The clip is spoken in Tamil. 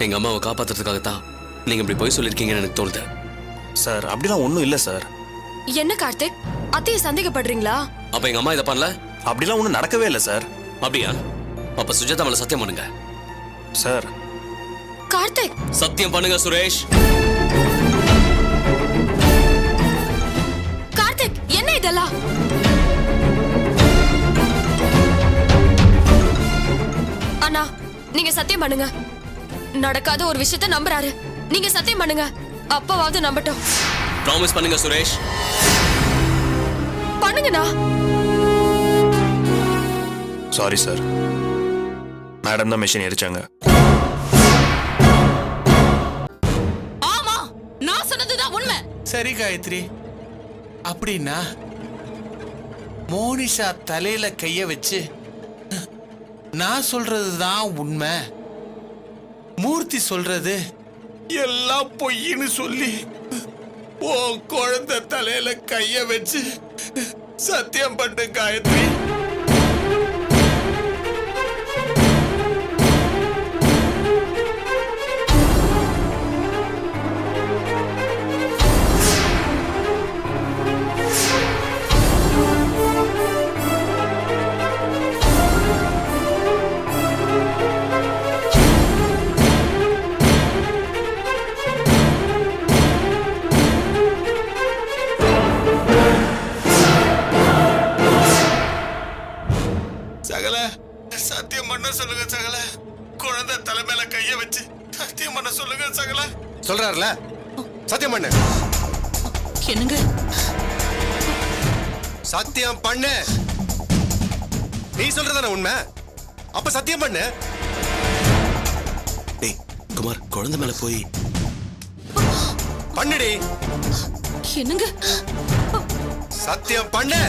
எங்க அம்மாவை காப்பாத்துறதுக்காகத்தான் நீங்க இப்படி போய் சொல்லிருக்கீங்கன்னு எனக்கு தோணுது. சார் அப்படிலாம் ஒன்றும் இல்லை சார். என்ன கார்த்திக், அத்தையை சந்தேகப்படுறீங்களா? அப்ப எங்க அம்மா இதை பண்ணல? அப்படிலாம் ஒன்றும் நடக்கவே இல்லை சார். அப்படியா? அப்ப சுஜாதா மேல சத்தியம் பண்ணுங்க. சார் கார்த்திக், சத்தியம் பண்ணுங்க சுரேஷ். கார்த்திக், என்ன இதெல்லாம்? அண்ணா, நீங்க சத்தியம் பண்ணுங்க. நடக்காத ஒரு விஷயத்தை நம்புறாரு. நீங்க சத்தியம் பண்ணுங்க, அப்பவாவது நம்பட்டும். ப்ராமிஸ் பண்ணுங்க சுரேஷ். பண்ணுங்கண்ணா. சாரி சார், மேடம் தான் மெஷின் எரிச்சாங்க. ஆமா, நான் சொன்னதுதான் உண்மை. சரி காயத்ரி, அப்படின்னா மோனிஷா தலையில கைய வச்சு நான் சொல்றதுதான் உண்மை, மூர்த்தி சொல்றது எல்லாம் பொய்ன்னு சொல்லி உன் குழந்தை தலையில கைய வச்சு சத்தியம் பண்ணு காயத்ரி. சகல சத்தியம் பண்ண சொல்லுங்க சகல, குழந்தை தலைமையில கைய வச்சு சத்தியம் பண்ண சொல்லுங்க சகல. சொல்றாருல, சத்தியம் பண்ணு. என்னங்க சத்தியம் பண்ணு. நீ சொல்றதான உண்மை, அப்ப சத்தியம் பண்ணு. டேய் குமார், குழந்தை மேல போய் பண்ணுடி. என்னங்க சத்தியம் பண்ணு.